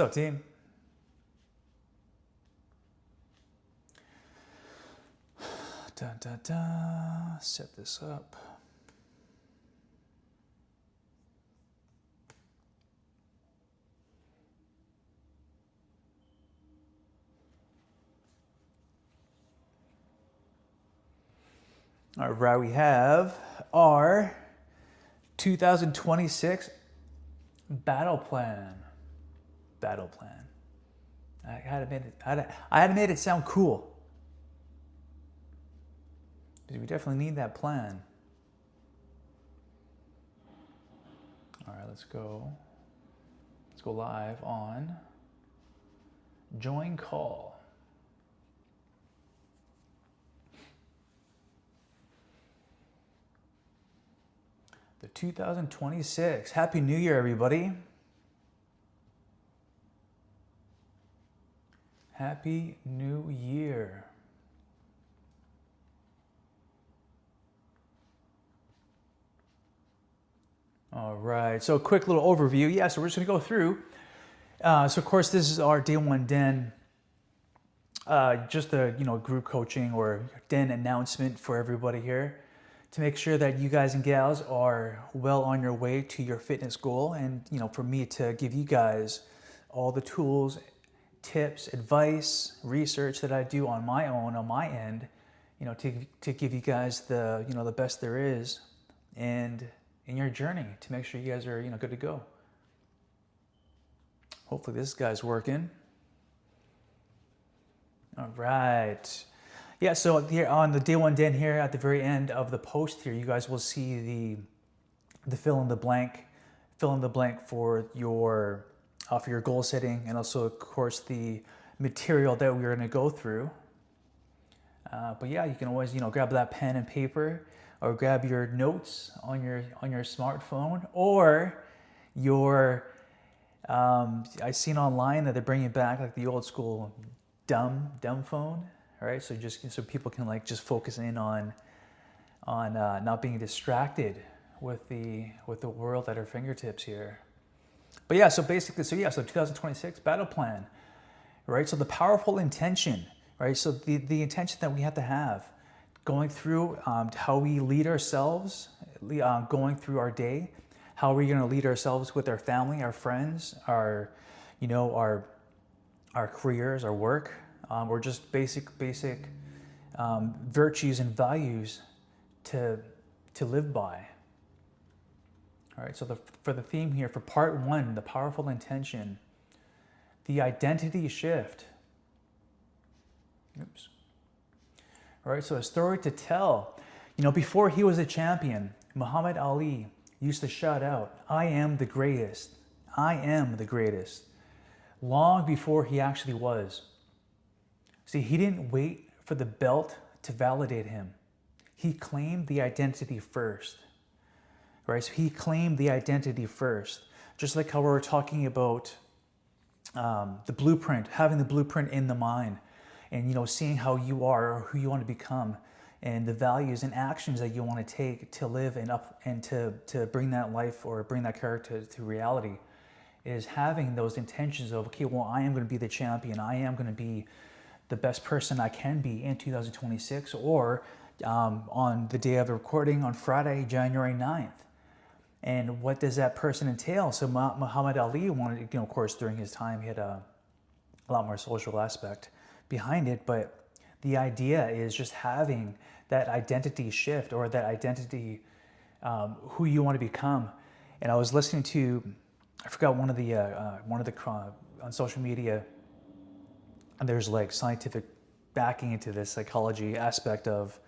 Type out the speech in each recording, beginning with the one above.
What's up, team? Set this up. All right, we have our 2026 battle plan. Battle plan. I had to make it sound cool. Because we definitely need that plan. All right, let's go. Let's go live on join call. The 2026. Happy New Year, everybody. Happy New Year. All right, so a quick little overview. Yeah, so we're just gonna go through. So of course, this is our day one den, just a group coaching or den announcement for everybody here to make sure that you guys and gals are well on your way to your fitness goal, and for me to give you guys all the tools, tips, advice, research that I do on my own, on my end, to give you guys the the best there is, and in your journey to make sure you guys are good to go. Hopefully this guy's working. All right. Yeah, so here on the day one den here at the very end of the post here, you guys will see the fill in the blank for your goal setting, and also of course the material that we're going to go through. But yeah, you can always grab that pen and paper, or grab your notes on your smartphone, or your I seen online that they're bringing back like the old school dumb phone. All right, so so people can just focus in on not being distracted with the world at our fingertips here. But yeah, so basically, so 2026 battle plan, right? So the powerful intention, right? So the intention that we have to have going through how we lead ourselves, going through our day, how we're going to lead ourselves with our family, our friends, our careers, our work, or just basic virtues and values to live by. All right, so for the theme here, for part one, the powerful intention, the identity shift. Oops. All right, so a story to tell. Before he was a champion, Muhammad Ali used to shout out, "I am the greatest. I am the greatest," long before he actually was. See, he didn't wait for the belt to validate him. He claimed the identity first. Right? So he claimed the identity first. Just like how we were talking about the blueprint, having the blueprint in the mind, and seeing how you are or who you want to become, and the values and actions that you want to take to live and to bring that life or bring that character to reality, is having those intentions of, okay, well, I am going to be the champion. I am going to be the best person I can be in 2026, or on the day of the recording on Friday, January 9th. And what does that person entail? So Muhammad Ali wanted, of course, during his time, he had a lot more social aspect behind it, but the idea is just having that identity shift, or that identity, who you want to become. And I was listening to, I forgot one of the on social media, and there's scientific backing into this psychology aspect of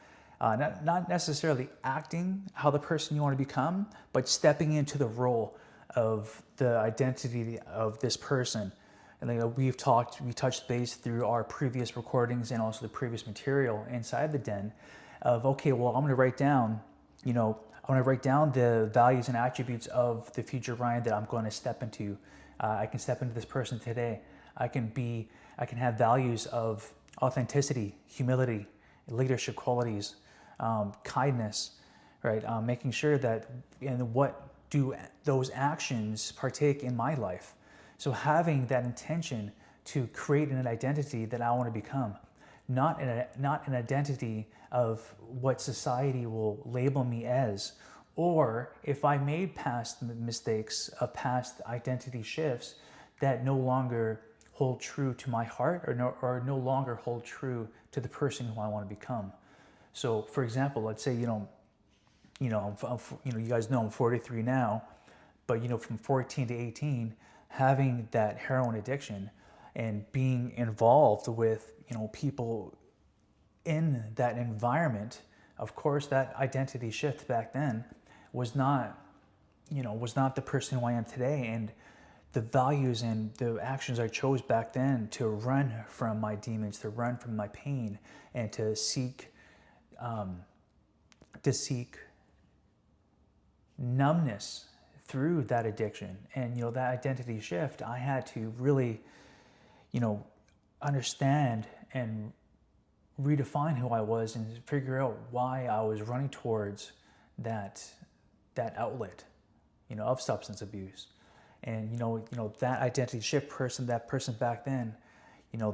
not necessarily acting how the person you want to become, but stepping into the role of the identity of this person. And we touched base through our previous recordings and also the previous material inside the den of, okay, well, I'm going to write down, the values and attributes of the future Ryan that I'm going to step into. I can step into this person today. I can have values of authenticity, humility, leadership qualities, kindness, right? Making sure that, what do those actions partake in my life? So having that intention to create an identity that I want to become, not an identity of what society will label me as, or if I made past mistakes of past identity shifts that no longer hold true to my heart, or no longer hold true to the person who I want to become. So, for example, let's say you guys know I'm 43 now, but from 14 to 18, having that heroin addiction and being involved with people in that environment, of course, that identity shift back then was not the person who I am today, and the values and the actions I chose back then to run from my demons, to run from my pain, and to seek numbness through that addiction. And that identity shift, I had to really understand and redefine who I was and figure out why I was running towards that outlet of substance abuse. And that identity shift that person back then,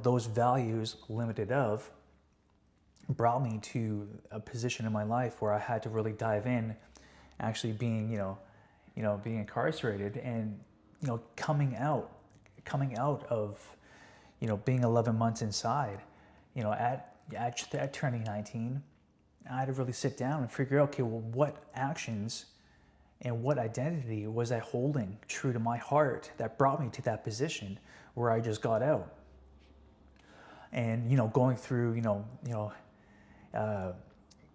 those values limited of brought me to a position in my life where I had to really dive in, actually being being incarcerated, and coming out of being 11 months inside, at turning 19, I had to really sit down and figure out, okay, well, what actions and what identity was I holding true to my heart that brought me to that position where I just got out. And going through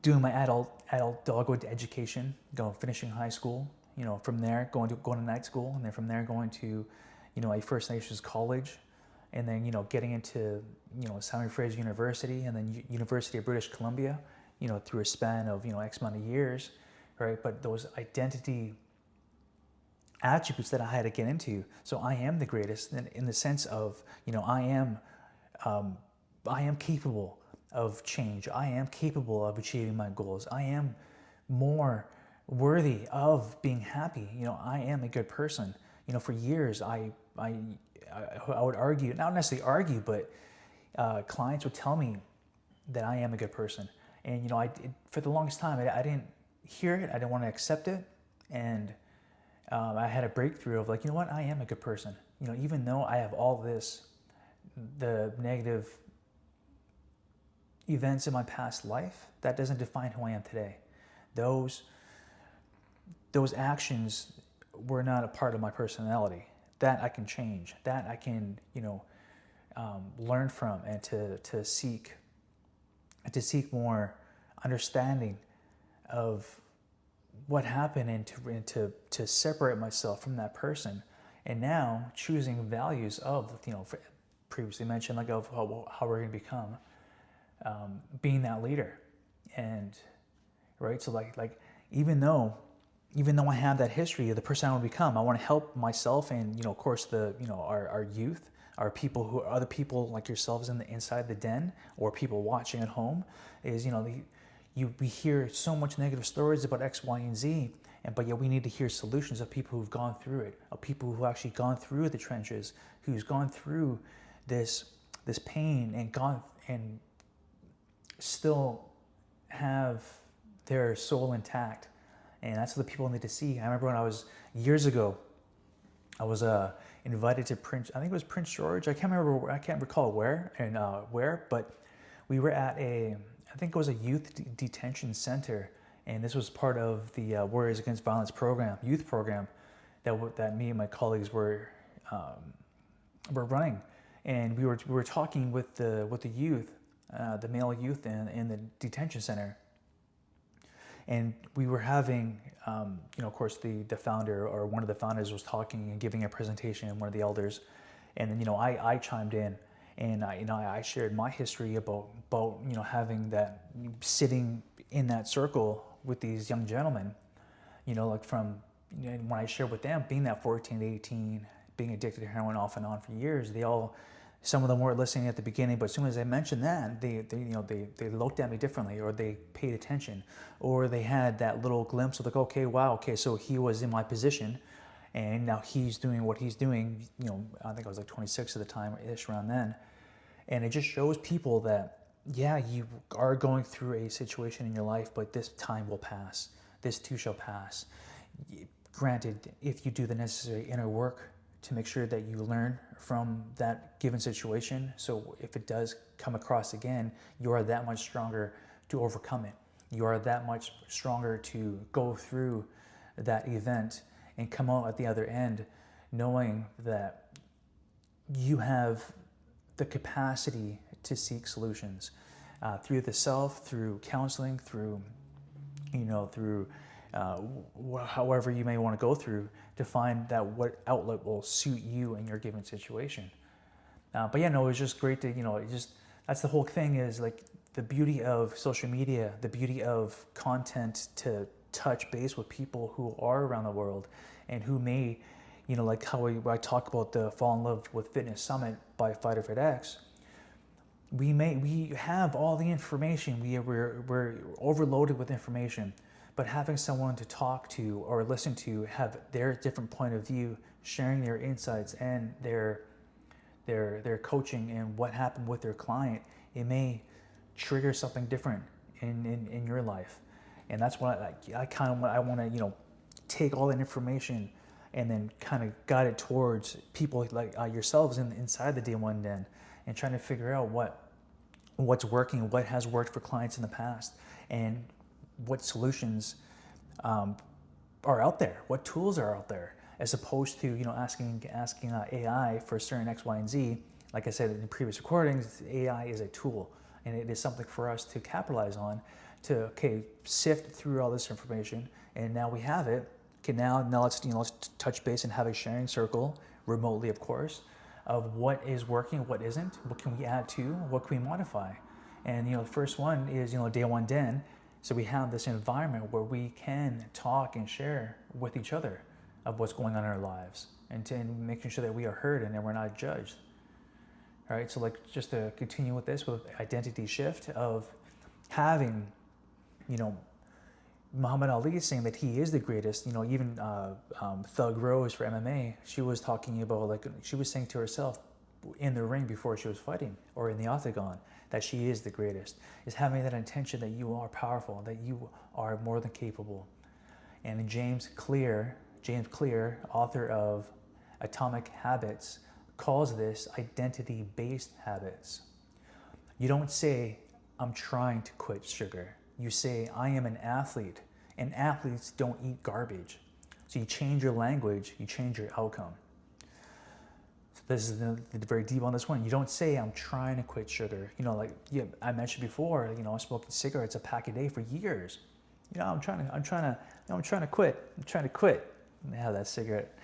doing my adult dogwood education, finishing high school, from there going to night school, and then from there going to a First Nations college, and then getting into Simon Fraser University, and then University of British Columbia, through a span of X amount of years, right? But those identity attributes that I had to get into. So I am the greatest in the sense of I am capable of change. I am capable of achieving my goals. I am more worthy of being happy. I am a good person. For years I would argue, not necessarily argue, but clients would tell me that I am a good person. And for the longest time, I didn't hear it. I didn't want to accept it. And I had a breakthrough of like, what? I am a good person. Even though I have all the negative events in my past life, that doesn't define who I am today. Those actions were not a part of my personality. That I can change. That I can, learn from, and to seek more understanding of what happened, and to separate myself from that person. And now choosing values of, previously mentioned, like of how we're going to become, being that leader. And right, so like even though I have that history of the person I want to become, I want to help myself and of course our youth, our people who are other people like yourselves inside the den, or people watching at home, is we hear so much negative stories about X, Y, and Z, but yet we need to hear solutions of people who've gone through it, of people who actually gone through the trenches, who's gone through this pain and still have their soul intact. And that's what the people need to see. I remember when I was, years ago, I was invited to I think it was Prince George. I can't recall where, but we were at I think it was a youth detention center, and this was part of the Warriors Against Violence youth program, that me and my colleagues were running, and we were talking with the youth, the male youth in the detention center. And we were having, of course, the founder, or one of the founders, was talking and giving a presentation, and one of the elders, and then I chimed in, and I shared my history about having that, sitting in that circle with these young gentlemen, like from when I shared with them, being that 14 to 18, being addicted to heroin off and on for years, some of them weren't listening at the beginning, but as soon as I mentioned that, they looked at me differently, or they paid attention, or they had that little glimpse of like, okay, wow, okay, so he was in my position, And now he's doing what he's doing, you know, I think I was like 26 at the time, ish around then. And it just shows people that, yeah, you are going through a situation in your life, but this time will pass. This too shall pass. Granted, if you do the necessary inner work to make sure that you learn from that given situation, so if it does come across again, you are that much stronger to overcome it. You are that much stronger to go through that event and come out at the other end knowing that you have the capacity to seek solutions through the self, through counseling, through, you know, through however you may want to go through to find that what outlet will suit you in your given situation. But yeah, no, it was just great to, you know, it just, that's the whole thing, is like the beauty of social media, the beauty of content to touch base with people who are around the world and who may, you know, like how I talk about the Fall in Love with Fitness Summit by Fight or Fit X. We have all the information, we're overloaded with information, but having someone to talk to or listen to, have their different point of view, sharing their insights and their coaching and what happened with their client, it may trigger something different in your life. And that's what I want to, you know, take all that information and then kind of guide it towards people like yourselves inside the D1 Den, and trying to figure out what's working, what has worked for clients in the past, and what solutions are out there, what tools are out there, as opposed to, you know, asking AI for certain X, Y, and Z. Like I said in previous recordings, AI is a tool, and it is something for us to capitalize on, to sift through all this information, and now we have it. Okay, now let's touch base and have a sharing circle, remotely of course, of what is working, what isn't, what can we add to, what can we modify. And, you know, the first one is, you know, Day One Den. So we have this environment where we can talk and share with each other of what's going on in our lives, and making sure that we are heard and that we're not judged. All right, so like just to continue with this, with identity shift of having, you know, Muhammad Ali is saying that he is the greatest. You know, even Thug Rose for MMA, she was talking about, like, she was saying to herself in the ring before she was fighting, or in the octagon, that she is the greatest. Is having that intention that you are powerful, that you are more than capable. And James Clear, author of Atomic Habits, calls this identity-based habits. You don't say, I'm trying to quit sugar. You say, I am an athlete, and athletes don't eat garbage. So you change your language, you change your outcome. So this is very deep on this one. You don't say, I'm trying to quit sugar. You know, like, yeah, I mentioned before, you know, I was smoking cigarettes a pack a day for years. You know, I'm trying to quit and have that cigarette.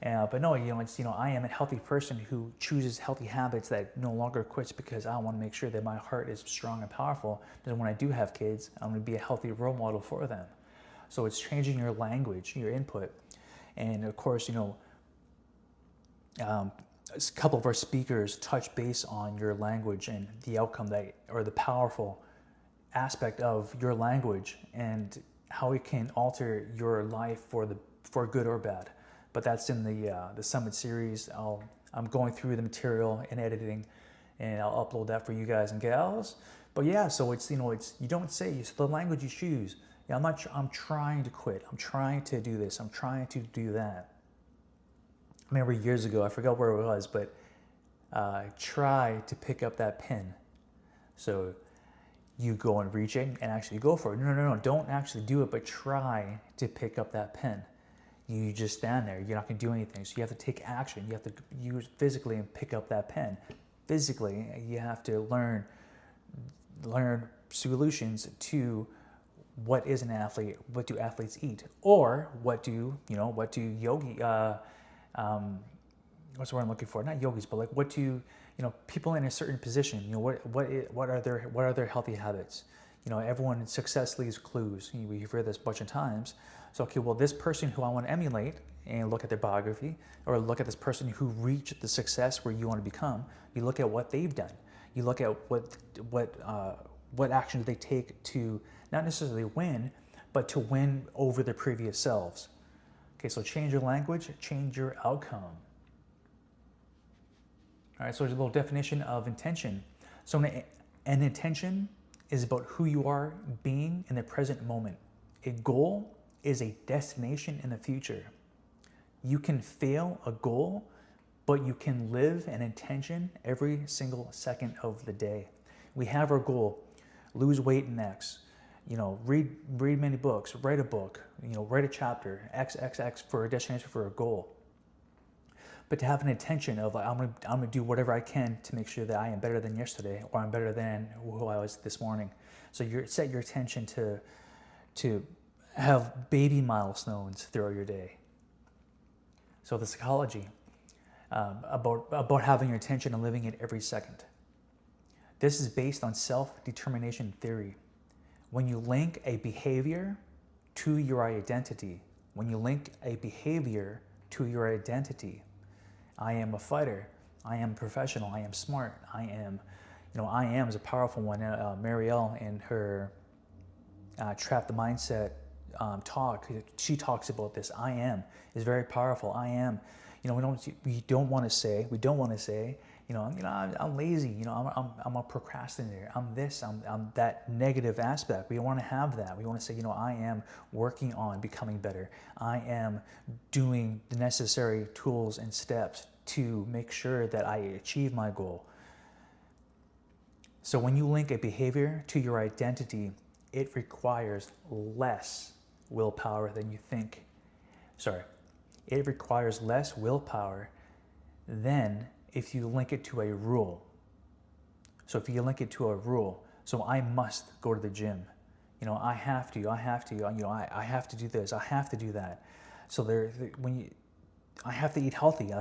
But no, you know, it's, you know, I am a healthy person who chooses healthy habits, that no longer quits because I want to make sure that my heart is strong and powerful. Because when I do have kids, I'm going to be a healthy role model for them. So it's changing your language, your input. And of course, you know, a couple of our speakers touch base on your language and the outcome that, or the powerful aspect of your language and how it can alter your life for good or bad. But that's in the Summit series. I'm going through the material and editing, and I'll upload that for you guys and gals. But yeah, so it's, you know, it's, you don't say, it's the language you choose. Yeah, I'm trying to quit. I'm trying to do this. I'm trying to do that. I remember years ago, I forgot where it was, but try to pick up that pen. So you go and reach it and actually go for it. No, don't actually do it, but try to pick up that pen. You just stand there, you're not gonna do anything. So you have to take action. You have to use physically and pick up that pen. Physically, you have to learn solutions to what is an athlete, what do athletes eat, or what do yogi, what's the word I'm looking for? Not yogis, but like what do, you know, people in a certain position, you know, what are their healthy habits? You know, everyone, success leaves clues. We've heard this a bunch of times. So, okay, well, this person who I want to emulate and look at their biography, or look at this person who reached the success where you want to become, you look at what they've done. You look at what actions they take to not necessarily win, but to win over their previous selves. Okay, so change your language, change your outcome. All right, so there's a little definition of intention. So an intention is about who you are being in the present moment. A goal is a destination in the future. You can fail a goal, but you can live an intention every single second of the day. We have our goal, lose weight in X, read many books, write a book, write a chapter, XXX for a destination, for a goal. But to have an intention of like, I'm gonna do whatever I can to make sure that I am better than yesterday, or I'm better than who I was this morning. So you set your intention to have baby milestones throughout your day. So the psychology about having your intention and living it every second. This is based on self-determination theory. When you link a behavior to your identity, I am a fighter, I am professional, I am smart, I am is a powerful one. Marielle in her Trap the Mindset talk, she talks about this. I am is very powerful. I am, we don't want to say, I'm lazy, I'm a procrastinator, I'm this, I'm that negative aspect. We don't want to have that. We want to say, I am working on becoming better. I am doing the necessary tools and steps to make sure that I achieve my goal. So when you link a behavior to your identity, it requires less willpower than you think. It requires less willpower than if you link it to a rule. So if you link it to a rule, so I must go to the gym. I have to, I have to do this, I have to do that. So I have to eat healthy,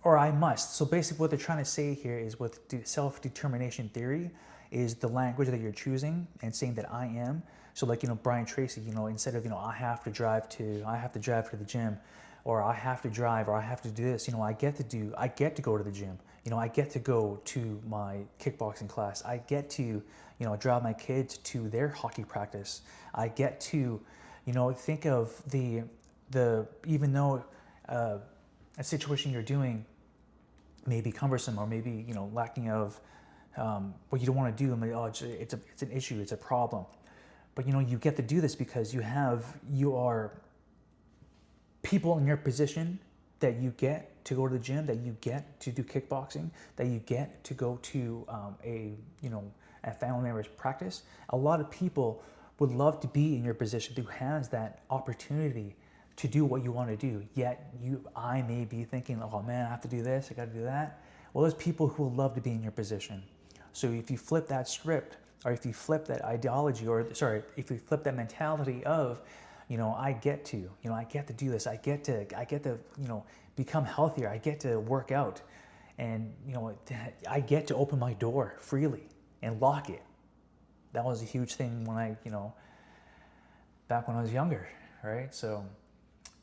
or I must. So basically what they're trying to say here is with self-determination theory is the language that you're choosing and saying that I am. So Brian Tracy, instead of, I have to drive to the gym, or I have to drive, or I have to do this, I get to go to the gym. I get to go to my kickboxing class. I get to, drive my kids to their hockey practice. I get to, think of the even though a situation you're doing may be cumbersome, or maybe, lacking of what you don't want to do, it's an issue, it's a problem. But you get to do this because you are people in your position that you get to go to the gym, that you get to do kickboxing, that you get to go to a family member's practice. A lot of people would love to be in your position, who has that opportunity to do what you want to do. Yet I may be thinking, oh man, I have to do this, I got to do that. Well, there's people who would love to be in your position. So if you flip that script, or if you flip that ideology, if you flip that mentality of, I get to do this, I get to, become healthier, I get to work out, and, I get to open my door freely and lock it. That was a huge thing when back when I was younger, right? So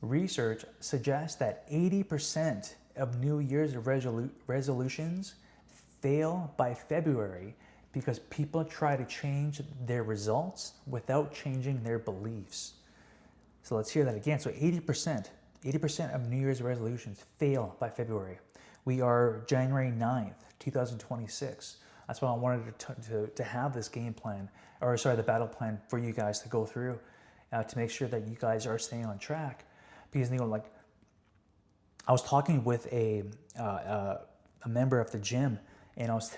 research suggests that 80% of New Year's resolutions fail by February because people try to change their results without changing their beliefs. So let's hear that again. So 80% of New Year's resolutions fail by February. We are January 9th, 2026. That's why I wanted to have this game plan, the battle plan for you guys to go through to make sure that you guys are staying on track. Because, I was talking with a member of the gym, and I was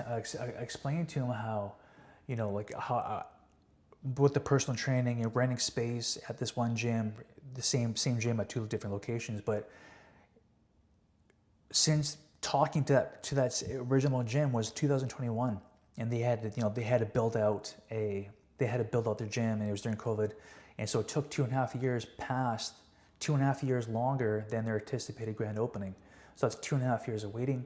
explaining to him how, with the personal training and renting space at this one gym, the same gym at two different locations, but since talking to that original gym was 2021, and they had to build out their gym, and it was during COVID, and so it took 2.5 years longer than their anticipated grand opening. So that's 2.5 years of waiting.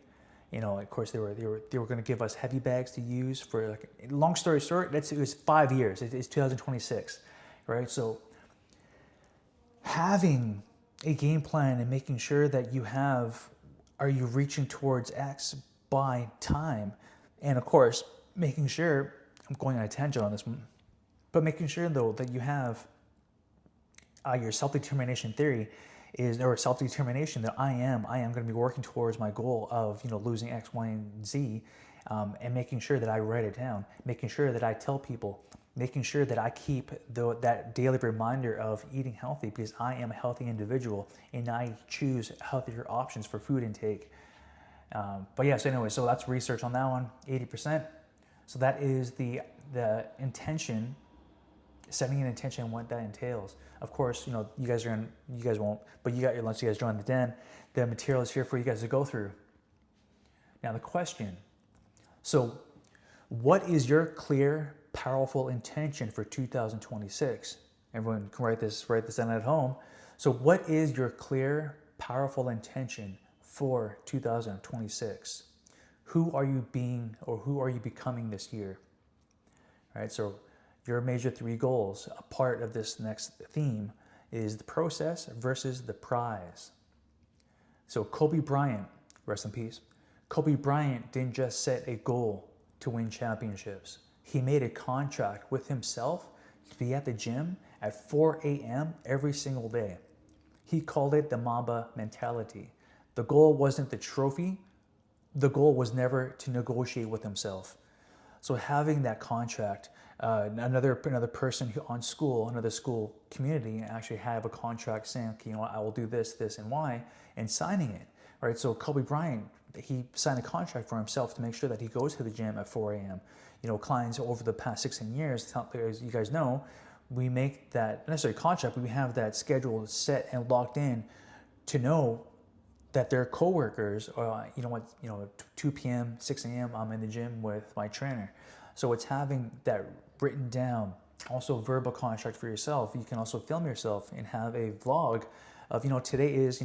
Of course, they were going to give us heavy bags to use for, long story short, it was 5 years. It's 2026, right? So having a game plan and making sure that are you reaching towards X by time? And of course, making sure, I'm going on a tangent on this one, but making sure though that you have your self-determination theory is, or self-determination, that I am going to be working towards my goal of, losing X, Y, and Z, and making sure that I write it down, making sure that I tell people, making sure that I keep that daily reminder of eating healthy, because I am a healthy individual and I choose healthier options for food intake. But yeah, so anyway, so that's research on that one, 80%. So that is the intention, setting an intention and what that entails. Of course, you guys won't, but you got your lunch, you guys join the den. The material is here for you guys to go through. Now the question, so what is your clear, powerful intention for 2026? Everyone can write this down at home. So what is your clear, powerful intention for 2026? Who are you being, or who are you becoming this year? All right, so your major 3 goals, a part of this next theme, is the process versus the prize. So Kobe Bryant, rest in peace, Kobe Bryant didn't just set a goal to win championships. He made a contract with himself to be at the gym at 4 a.m. every single day. He called it the Mamba mentality. The goal wasn't the trophy. The goal was never to negotiate with himself. So having that contract, another person another school community actually have a contract saying, okay, I will do this, this, and Y, and signing it, right? So Kobe Bryant, he signed a contract for himself to make sure that he goes to the gym at 4 a.m. Clients over the past 16 years, as you guys know, we make that, not necessarily contract, but we have that schedule set and locked in to know that their coworkers, 2 p.m., 6 a.m., I'm in the gym with my trainer. So it's having that written down, also verbal contract for yourself. You can also film yourself and have a vlog of, today's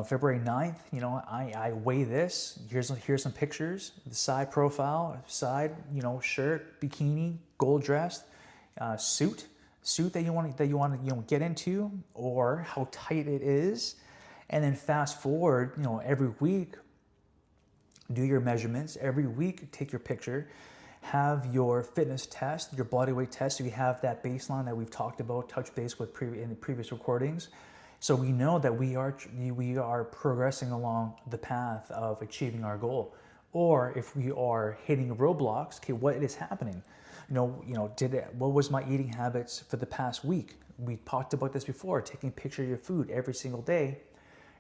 February 9th, I weigh this, here's some pictures, the side profile, shirt, bikini, gold dressed, suit that you want to get into, or how tight it is. And then fast forward, every week, do your measurements. Every week, take your picture, have your fitness test, your body weight test. So you have that baseline that we've talked about, touch base with in the previous recordings. So we know that we are progressing along the path of achieving our goal. Or if we are hitting roadblocks, okay, what is happening? What was my eating habits for the past week? We talked about this before, taking a picture of your food every single day,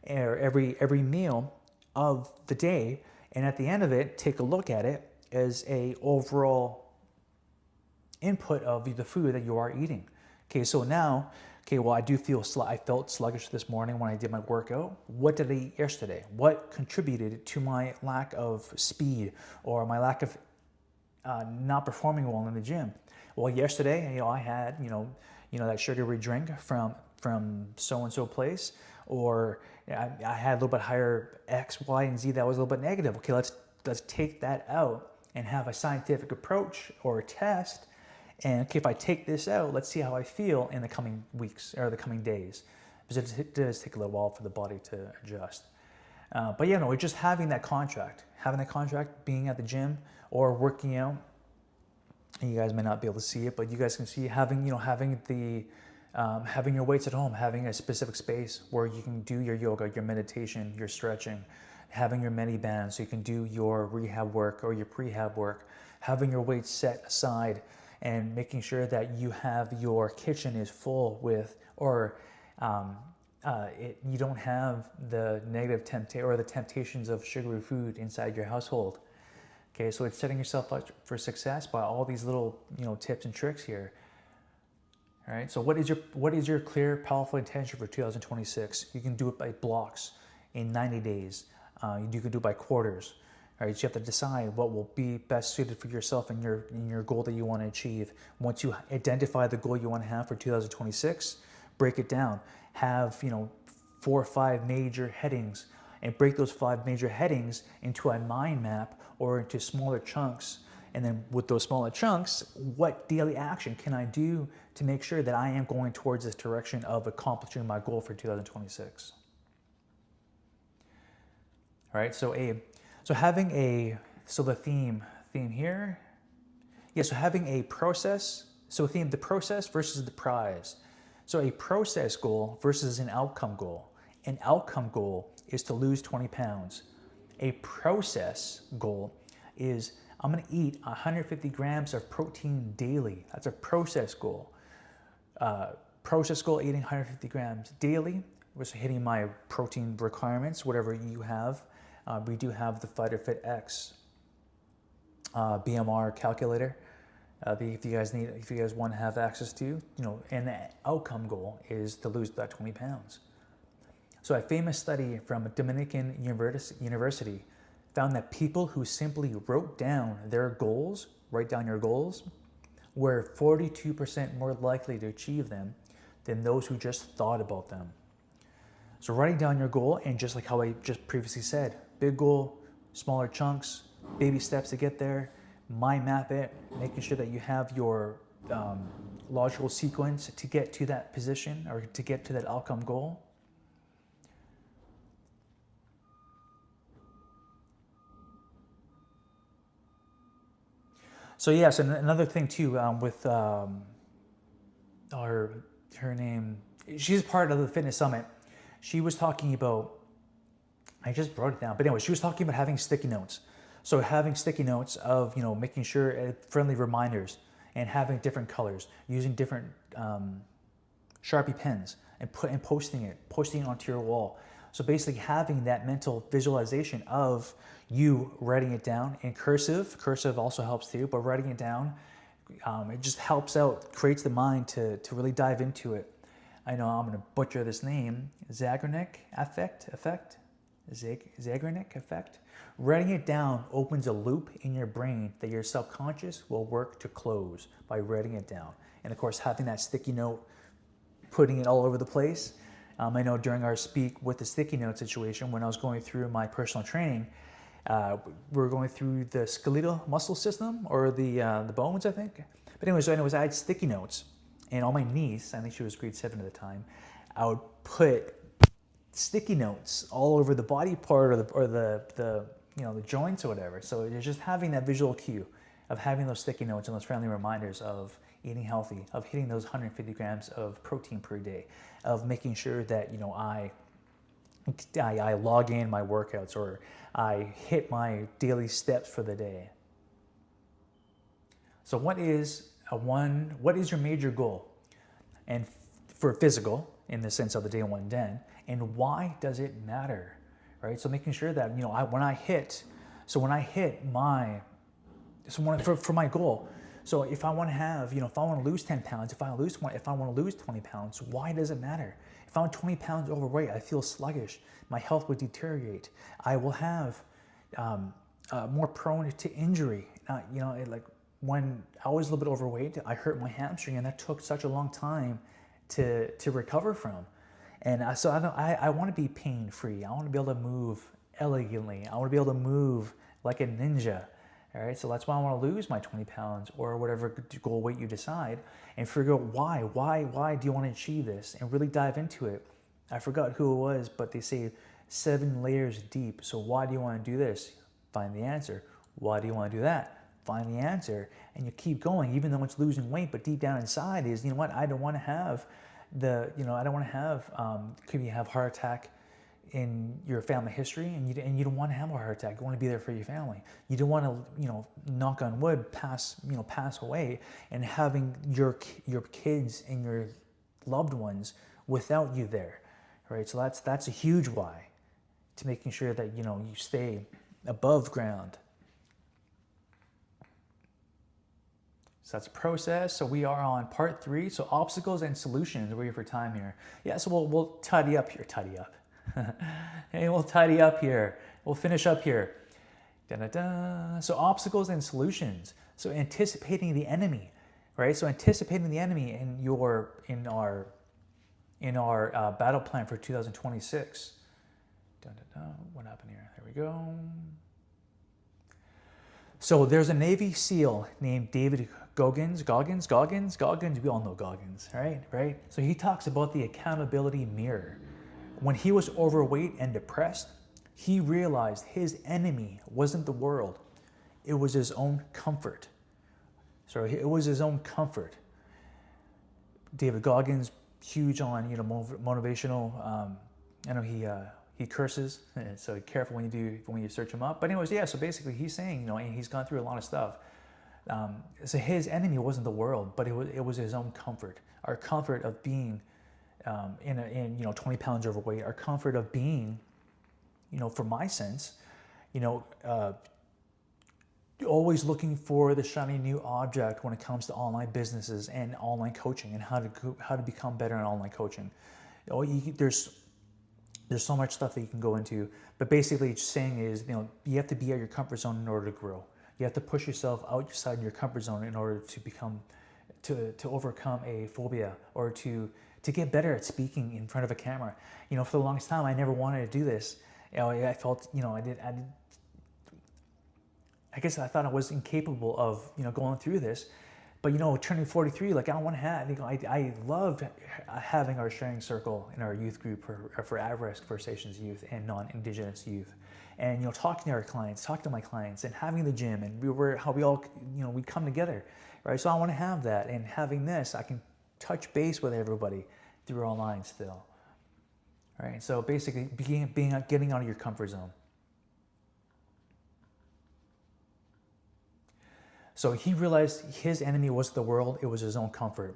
or every meal of the day, and at the end of it, take a look at it as a overall input of the food that you are eating. Okay, so now, I felt sluggish this morning when I did my workout. What did I eat yesterday? What contributed to my lack of speed or my lack of not performing well in the gym? Well, yesterday, I had, that sugary drink from so-and-so place, or I had a little bit higher X, Y, and Z that was a little bit negative. Okay, let's take that out and have a scientific approach or a test. And okay, if I take this out, let's see how I feel in the coming weeks or the coming days. Because it does take a little while for the body to adjust. But just having that contract, being at the gym or working out. And you guys may not be able to see it, but you guys can see having your weights at home, having a specific space where you can do your yoga, your meditation, your stretching, having your mini bands so you can do your rehab work or your prehab work, having your weights set aside, and making sure that you have your kitchen is full with, or you don't have the negative the temptations of sugary food inside your household. Okay, so it's setting yourself up for success by all these little tips and tricks here. All right, so what is your clear, powerful intention for 2026? You can do it by blocks in 90 days. You can do it by quarters. All right, so you have to decide what will be best suited for yourself and your goal that you want to achieve. Once you identify the goal you want to have for 2026, break it down. Have 4 or 5 major headings, and break those 5 major headings into a mind map or into smaller chunks. And then with those smaller chunks, what daily action can I do to make sure that I am going towards this direction of accomplishing my goal for 2026? All right, so the theme here. Yeah, so having a process, the process versus the prize. So a process goal versus an outcome goal. An outcome goal is to lose 20 pounds. A process goal is I'm going to eat 150 grams of protein daily. That's a process goal. Process goal, eating 150 grams daily, was hitting my protein requirements, whatever you have. We do have the Fight or Fit X BMR calculator. If you guys want to have access to, and the outcome goal is to lose that 20 pounds. So a famous study from Dominican University found that people who simply wrote down their goals, write down your goals, were 42% more likely to achieve them than those who just thought about them. So writing down your goal, and just like how I just previously said, big goal, smaller chunks, baby steps to get there, mind map it, making sure that you have your logical sequence to get to that position or to get to that outcome goal. So yes, and another thing too with her name, she's part of the fitness summit. She was talking about, I just wrote it down, but anyway, she was talking about having sticky notes. So having sticky notes of, making sure friendly reminders and having different colors, using different Sharpie pens and posting it onto your wall. So basically having that mental visualization of you writing it down in cursive. Cursive also helps too, but writing it down, it just helps out, creates the mind to really dive into it. I know I'm going to butcher this name, Zeigarnik effect. Writing it down opens a loop in your brain that your subconscious will work to close by writing it down. And of course, having that sticky note, putting it all over the place. I know during our speak with the sticky note situation, when I was going through my personal training, we were going through the skeletal muscle system, or the bones, I think. But anyways, I had sticky notes, and on my niece, I think she was grade 7 at the time, I would put sticky notes all over the body part or the joints or whatever. So it's just having that visual cue of having those sticky notes and those friendly reminders of eating healthy, of hitting those 150 grams of protein per day, of making sure that I log in my workouts, or I hit my daily steps for the day. So what is your major goal? And for physical, in the sense of the day one den, and why does it matter, right? So making sure that when I hit my for my goal. So if I want to have, if I want to lose 10 pounds, if I want to lose 20 pounds, why does it matter? If I'm 20 pounds overweight, I feel sluggish. My health would deteriorate. I will have more prone to injury. Like when I was a little bit overweight, I hurt my hamstring, and that took such a long time to recover from. And so I want to be pain-free. I want to be able to move elegantly. I want to be able to move like a ninja. All right, so that's why I want to lose my 20 pounds or whatever goal weight you decide, and figure out why do you want to achieve this, and really dive into it. I forgot who it was, but they say 7 layers deep. So why do you want to do this? Find the answer. Why do you want to do that? Find the answer. And you keep going, even though it's losing weight, but deep down inside is, I don't want to have could you have heart attack in your family history, and you don't want to have a heart attack. You want to be there for your family. You don't want to, knock on wood, pass away, and having your kids and your loved ones without you there, right? So that's a huge why, to making sure that you stay above ground. So that's process. So we are on part 3. So obstacles and solutions. We're waiting for time here. Yeah. So we'll tidy up here. Hey, we'll tidy up here. We'll finish up here. Da-da-da. So obstacles and solutions. So anticipating the enemy, right? So anticipating the enemy in our battle plan for 2026. Da-da-da. What happened here? There we go. So there's a Navy SEAL named David Goggins. We all know Goggins, right? So he talks about the accountability mirror. When he was overweight and depressed, he realized his enemy wasn't the world. It was his own comfort. So it was his own comfort. David Goggins huge on motivational. I know he curses, so be careful when you search him up. But anyways, yeah. So basically, he's saying and he's gone through a lot of stuff. So his enemy wasn't the world, but it was his own comfort. Our comfort of being in 20 pounds overweight. Our comfort of being, for my sense, always looking for the shiny new object when it comes to online businesses and online coaching and how to become better in online coaching. There's so much stuff that you can go into, but basically just saying is, you have to be at your comfort zone in order to grow. You have to push yourself outside your comfort zone in order to overcome a phobia or to get better at speaking in front of a camera. For the longest time, I never wanted to do this. I felt, I guess I thought I was incapable of, going through this. But, turning 43, like I don't want to have, I loved having our sharing circle in our youth group for at-risk First Nations youth and non-Indigenous youth. And, talking to our clients, talking to my clients and having the gym and we all, we come together, right? So I want to have that, and having this, I can touch base with everybody through online still, right? So basically getting out of your comfort zone. So he realized his enemy was the world, it was his own comfort.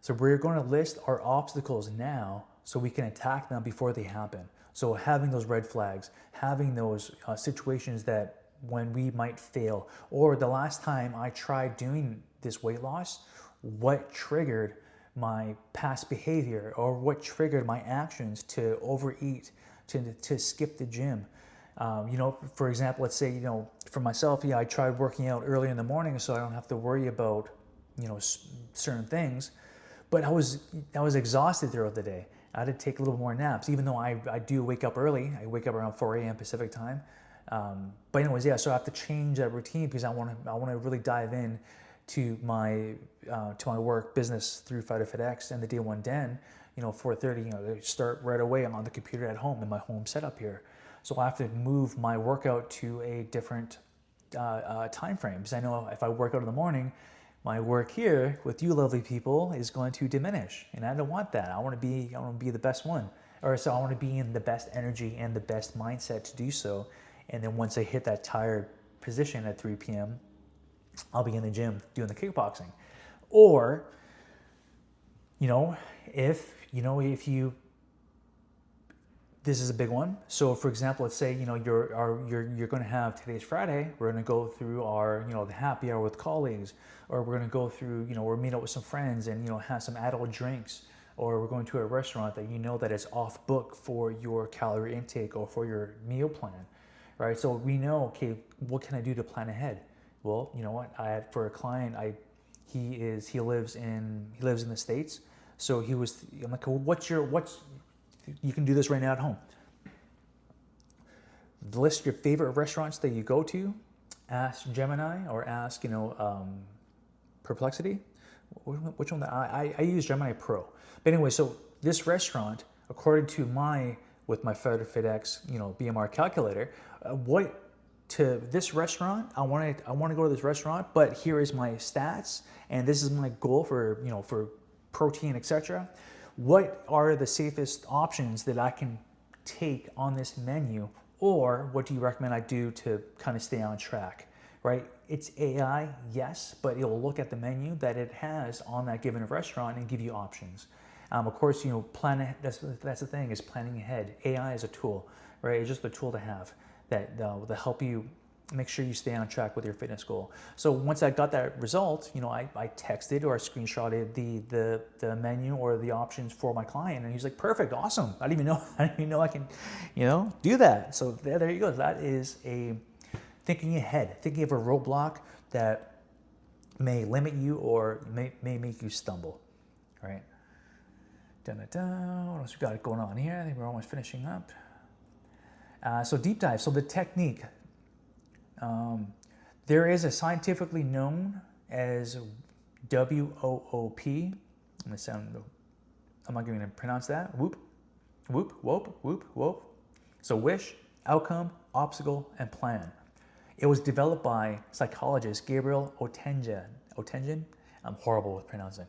So we're going to list our obstacles now so we can attack them before they happen. So having those red flags, having those situations that when we might fail, or the last time I tried doing this weight loss, what triggered my past behavior or what triggered my actions to overeat, to skip the gym. For example, let's say, for myself, I tried working out early in the morning so I don't have to worry about, certain things, but I was exhausted throughout the day. I had to take a little more naps, even though I do wake up early. I wake up around 4 a.m. Pacific time. But anyways, yeah, so I have to change that routine because I want to really dive in to my work business through Fighter FedEx and the Day One Den, 4:30, start right away on the computer at home in my home setup here. So I have to move my workout to a different time frame because I know if I work out in the morning, my work here with you lovely people is going to diminish, and I don't want that. I want to be the best one, or so I want to be in the best energy and the best mindset to do so. And then once I hit that tired position at 3 p.m., I'll be in the gym doing the kickboxing. Or, if you, this is a big one. So for example, let's say, you're going to have today's Friday. We're going to go through our, the happy hour with colleagues, or we're going to go through, we're meet up with some friends and, have some adult drinks, or we're going to a restaurant that that is off book for your calorie intake or for your meal plan, right? So we know, okay, what can I do to plan ahead? Well, you know what? For a client, he lives in the States. So I'm like, well, you can do this right now at home. List your favorite restaurants that you go to. Ask Gemini or ask, Perplexity. Which one? I use Gemini Pro. But anyway, so this restaurant, according to with my FedEx, BMR calculator, to this restaurant, I want to go to this restaurant, but here is my stats, and this is my goal for for protein, etc. What are the safest options that I can take on this menu, or what do you recommend I do to kind of stay on track, right? It's AI, yes, but it will look at the menu that it has on that given restaurant and give you options. Of course, plan. That's the thing, is planning ahead. AI is a tool, right? It's just a tool to have that will help you make sure you stay on track with your fitness goal. So once I got that result, I texted or I screenshotted the menu or the options for my client, and he's like, perfect, awesome. I didn't even know I can, do that. So there you go. That is thinking ahead, thinking of a roadblock that may limit you or may make you stumble, right? What else we got going on here? I think we're almost finishing up. So deep dive. So the technique. There is a scientifically known as WOOP. I'm not going to pronounce that. WOOP, WOOP, WOOP, WOOP, WOOP. So wish, outcome, obstacle, and plan. It was developed by psychologist Gabriel Oettingen. I'm horrible with pronouncing.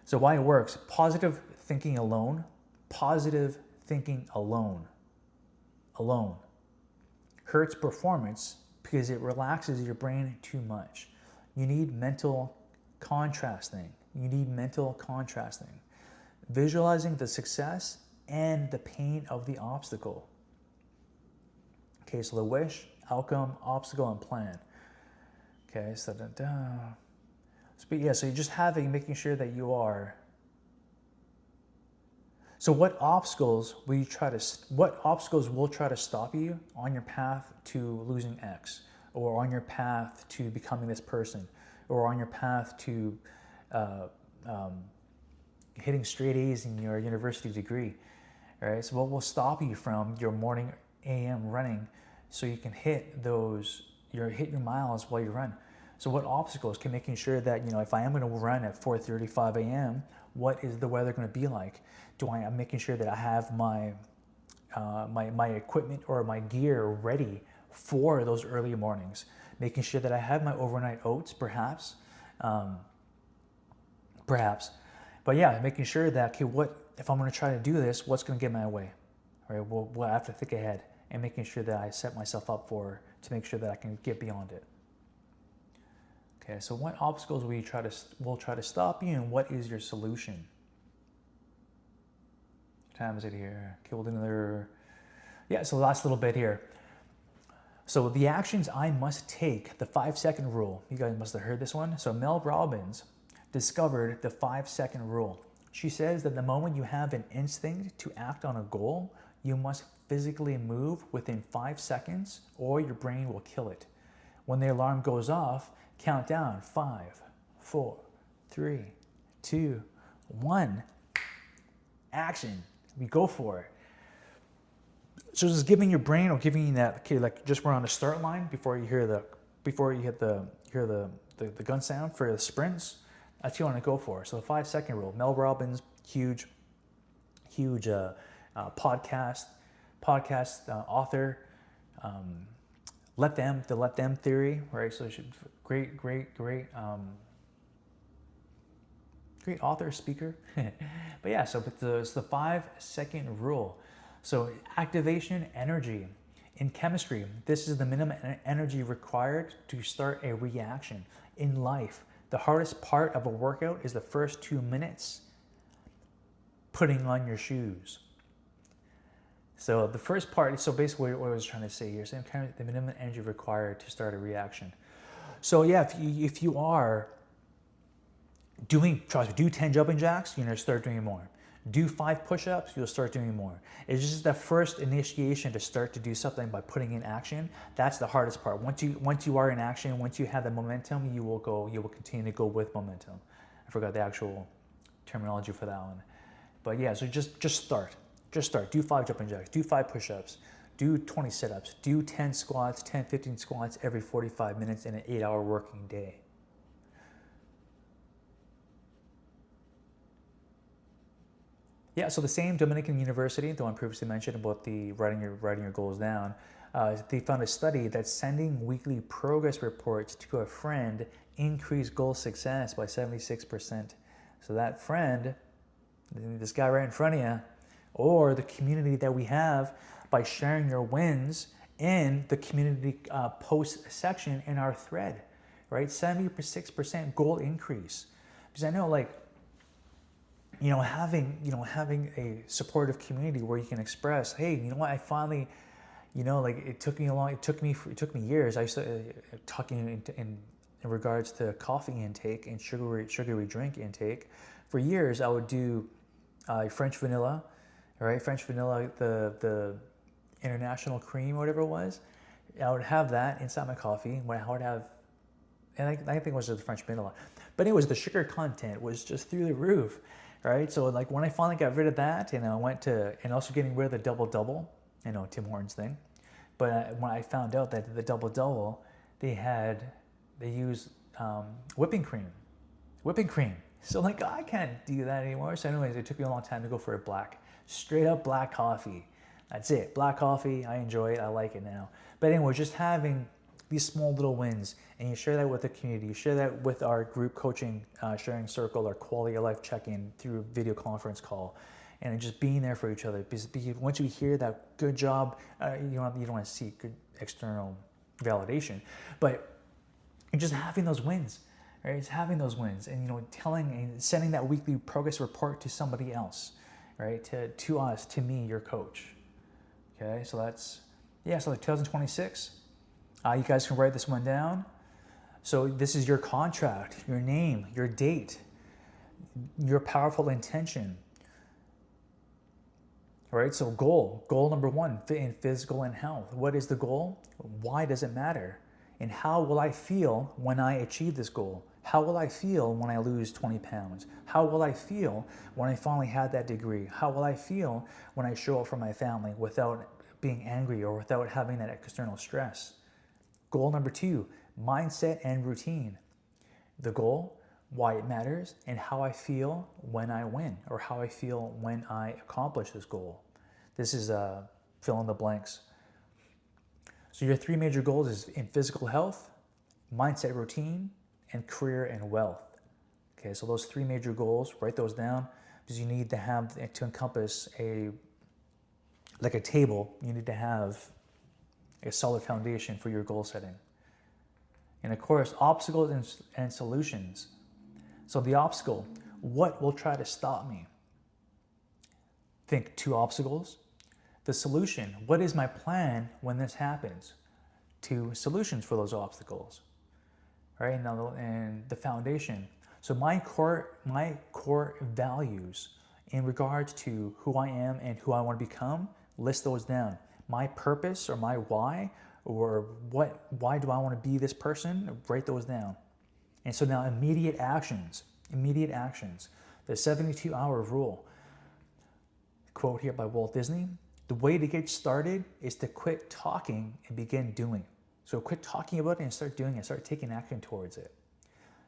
So why it works: positive thinking alone, positive thinking alone, hurts performance because it relaxes your brain too much. You need mental contrasting. Visualizing the success and the pain of the obstacle. Okay, so the wish, outcome, obstacle, and plan. Okay, so but yeah, so you're just making sure that you are. So what obstacles will try to stop you on your path to losing X, or on your path to becoming this person, or on your path to hitting straight A's in your university degree? All right, so what will stop you from your morning AM running so you can hit your miles while you run? So what obstacles can making sure that, if I am going to run at 4:35 a.m., what is the weather going to be like? I'm making sure that I have my equipment or my gear ready for those early mornings, making sure that I have my overnight oats, perhaps. But yeah, making sure that, okay, what if I'm going to try to do this, what's going to get in my way? All right, well, I have to think ahead, and making sure that I set myself up to make sure that I can get beyond it. Okay, so what obstacles will try to stop you, and what is your solution? What time is it here? Okay, we'll do another. Yeah, so last little bit here. So the actions I must take, the 5-second rule. You guys must have heard this one. So Mel Robbins discovered the 5-second rule. She says that the moment you have an instinct to act on a goal, you must physically move within 5 seconds or your brain will kill it. When the alarm goes off, count down 5, 4, 3, 2, 1. Action. We go for it. So just giving your brain, or giving you that, okay, like just we're on the start line before you hit the gun sound for the sprints. That's what you want to go for. So the 5-second rule. Mel Robbins, huge podcast author. The let them theory, right? So great author, speaker. But yeah, so it's the 5-second rule. So activation energy. In chemistry, this is the minimum energy required to start a reaction. In life, the hardest part of a workout is the first 2 minutes putting on your shoes. So the first part, so basically what I was trying to say here, so kind of the minimum energy required to start a reaction. So yeah, if you are do 10 jumping jacks, you're gonna start doing more. Do 5 push-ups, you'll start doing more. It's just the first initiation to start to do something by putting in action. That's the hardest part. Once you are in action, once you have the momentum, you will continue to go with momentum. I forgot the actual terminology for that one. But yeah, so just start. Just start. Do 5 jumping jacks, do 5 push-ups, do 20 sit-ups, do 10 squats, 10, 15 squats every 45 minutes in an 8-hour working day. Yeah, so the same Dominican University, the one previously mentioned about the writing your goals down, they found a study that sending weekly progress reports to a friend increased goal success by 76%. So that friend, this guy right in front of you, or the community that we have, by sharing your wins in the community post section in our thread, right? 76% goal increase. Because I know, like, having a supportive community where you can express, hey, you know what, I finally, it took me years. I used to talking in regards to coffee intake and sugary drink intake. For years, I would do French vanilla, right? French vanilla, the international cream, whatever it was. I would have that inside my coffee. When I would have, and I think it was just the French vanilla. But anyways, the sugar content was just through the roof. Right, so like when I finally got rid of that, and also getting rid of the double-double, Tim Hortons thing. But when I found out that the double-double, they use whipping cream. So like, I can't do that anymore. So anyways, it took me a long time to go for a straight up black coffee. That's it, black coffee. I enjoy it. I like it now. But anyway, just having these small little wins, and you share that with the community. You share that with our group coaching sharing circle, our quality of life check-in through video conference call, and just being there for each other. Because once you hear that good job, you don't want to seek good external validation, but just having those wins, right? It's having those wins, and telling and sending that weekly progress report to somebody else, right? To us, to me, your coach. Okay, so that's so like 2026. You guys can write this one down. So this is your contract, your name, your date, your powerful intention. All right, so goal number 1 in physical and health. What is the goal? Why does it matter? And how will I feel when I achieve this goal? How will I feel when I lose 20 pounds? How will I feel when I finally had that degree? How will I feel when I show up for my family without being angry or without having that external stress? Goal number 2, mindset and routine. The goal, why it matters, and how I feel when I win, or how I feel when I accomplish this goal. This is fill in the blanks. So your 3 major goals is in physical health, mindset, routine, and career and wealth. Okay, so those 3 major goals, write those down, because you need to have to encompass like a table. You need to have a solid foundation for your goal setting. And of course, obstacles and solutions. So the obstacle, what will try to stop me? Think 2 obstacles. The solution, what is my plan when this happens? 2 solutions for those obstacles. Right? And the foundation. So my core values in regards to who I am and who I want to become, list those down. My purpose or my why, or why do I want to be this person? Write those down. And so now immediate actions. The 72-hour rule. Quote here by Walt Disney: the way to get started is to quit talking and begin doing. So quit talking about it and start doing it, start taking action towards it.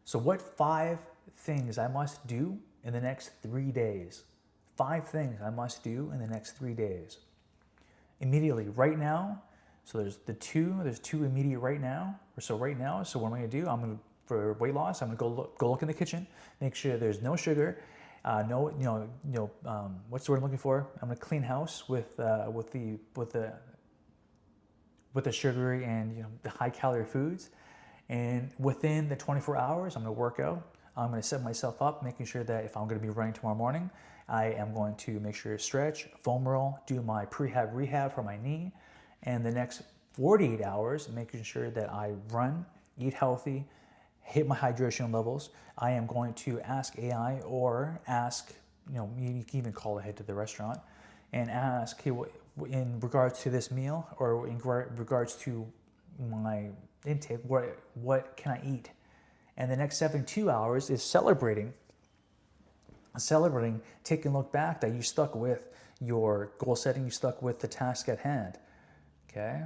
So what 5 things I must do in the next 3 days? 5 things I must do in the next 3 days. Immediately, right now. So there's 2 immediate right now. So what am I gonna do? For weight loss, I'm gonna go look in the kitchen, make sure there's no sugar, what's the word I'm looking for? I'm gonna clean house with the sugary and the high calorie foods. And within the 24 hours, I'm gonna work out. I'm gonna set myself up, making sure that if I'm gonna be running tomorrow morning, I am going to make sure to stretch, foam roll, do my rehab for my knee. And the next 48 hours, making sure that I run, eat healthy, hit my hydration levels. I am going to ask AI or ask, you can even call ahead to the restaurant and ask, hey, in regards to this meal or in regards to my intake, what can I eat? And the next 72 hours is celebrating, taking a look back that you stuck with your goal setting, you stuck with the task at hand. Okay,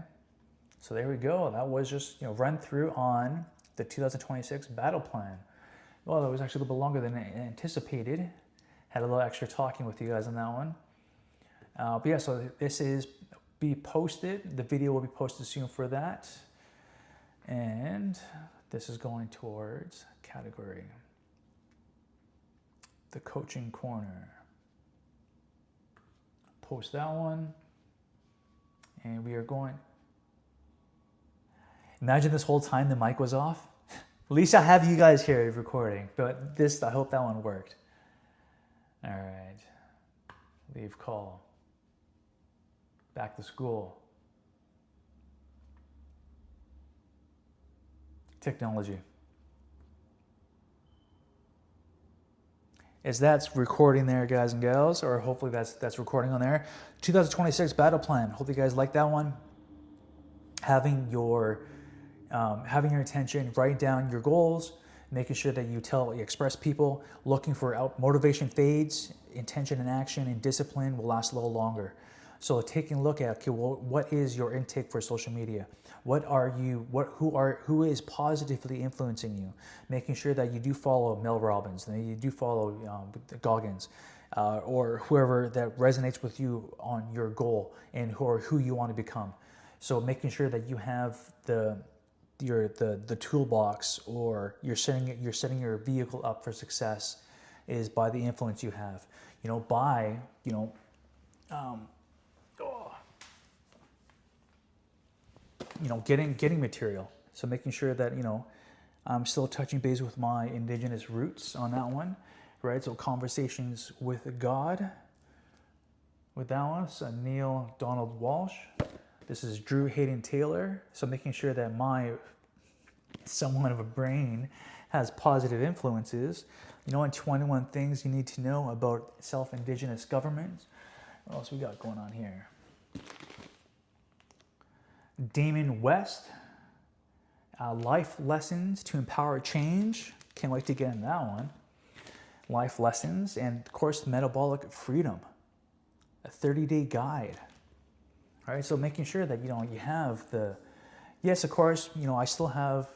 so there we go. That was just run through on the 2026 battle plan. Well, that was actually a little bit longer than anticipated. Had a little extra talking with you guys on that one. But yeah, so this is be posted. The video will be posted soon for that. And this is going towards category. The coaching corner. Post that one. And we are going. Imagine this whole time the mic was off. At least I have you guys here recording, but I hope that one worked. All right. Leave call. Back to school. Technology. Is that's recording there, guys and gals, or hopefully that's recording on there. 2026 battle plan. Hope you guys like that one. Having your attention, writing down your goals, making sure that you express people, looking for motivation fades, intention and action and discipline will last a little longer. So taking a look at, okay, well, what is your intake for social media? Who is positively influencing you? Making sure that you do follow Mel Robbins, and you do follow Goggins, or whoever that resonates with you on your goal and who you want to become. So making sure that you have the the toolbox, or you're setting your vehicle up for success, is by the influence you have. By getting material. So making sure that I'm still touching base with my indigenous roots on that one, right? So conversations with God, with that one. So Neil Donald Walsh. This is Drew Hayden Taylor. So making sure that my somewhat of a brain has positive influences. And 21 things you need to know about self-indigenous governments. What else we got going on here? Damon West, life lessons to empower change. Can't wait to get in that one. Life lessons, and of course, metabolic freedom, a 30-day guide. All right, so making sure that you have the, yes, of course, I still have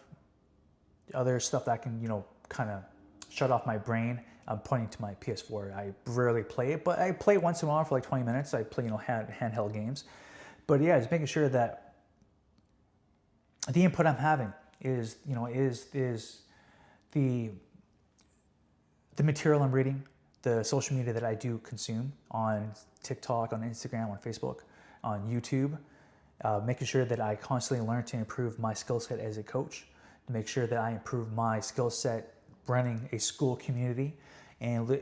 other stuff that can kind of shut off my brain. I'm pointing to my PS4. I rarely play it, but I play it once in a while for like 20 minutes. I play handheld games, but yeah, just making sure that the input I'm having is the material I'm reading, the social media that I do consume on TikTok, on Instagram, on Facebook, on YouTube, making sure that I constantly learn to improve my skill set as a coach, to make sure that I improve my skill set running a school community and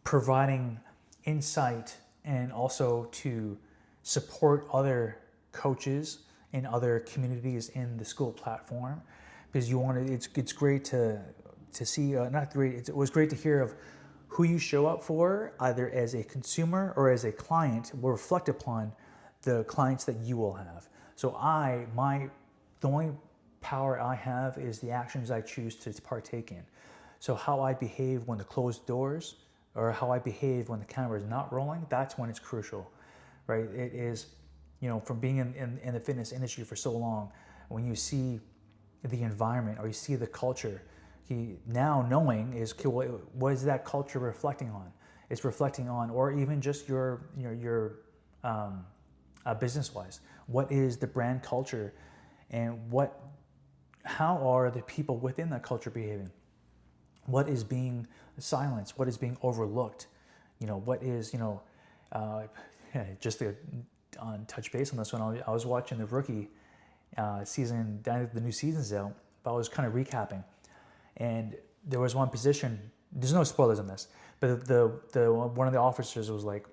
providing insight, and also to support other coaches in other communities in the school platform, because it's great to see, not great, it was great to hear of who you show up for, either as a consumer or as a client, will reflect upon the clients that you will have. So the only power I have is the actions I choose to partake in. So how I behave when the closed doors, or how I behave when the camera is not rolling, that's when it's crucial, right? It is, from being in the fitness industry for so long, when you see the environment or you see the culture, now knowing is, okay, what is that culture reflecting on? It's reflecting on, or even just your business-wise, what is the brand culture, and how are the people within that culture behaving? What is being silenced? What is being overlooked? What is, just on touch base on this one, I was watching the Rookie season, the new season's out, but I was kind of recapping. And there was one position, there's no spoilers on this, but the one of the officers was like,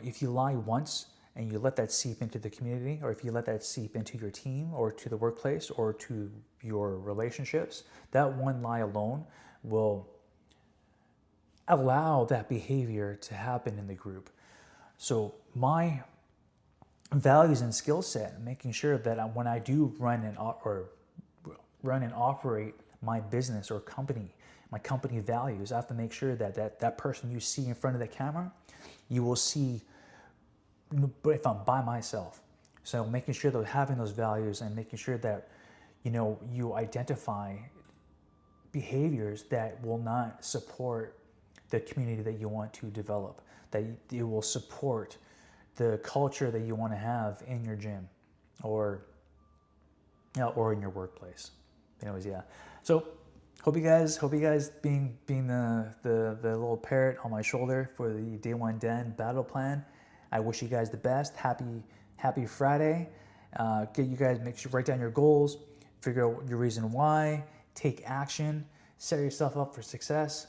if you lie once and you let that seep into the community, or if you let that seep into your team or to the workplace or to your relationships, that one lie alone will allow that behavior to happen in the group. So my values and skill set, making sure that when I do run and operate my business or company, my company values, I have to make sure that person you see in front of the camera, you will see if I'm by myself. So making sure that having those values and making sure that you identify behaviors that will not support the community that you want to develop, that it will support the culture that you want to have in your gym or in your workplace. Anyways, yeah. So hope you guys being the little parrot on my shoulder for the Day One Den battle plan. I wish you guys the best. Happy Friday. Get you guys, make sure write down your goals, figure out your reason why, take action, set yourself up for success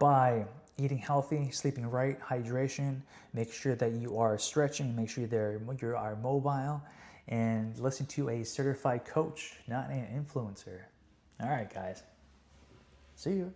by eating healthy, sleeping right, hydration, make sure that you are stretching, make sure you are mobile, and listen to a certified coach, not an influencer. All right, guys. See you.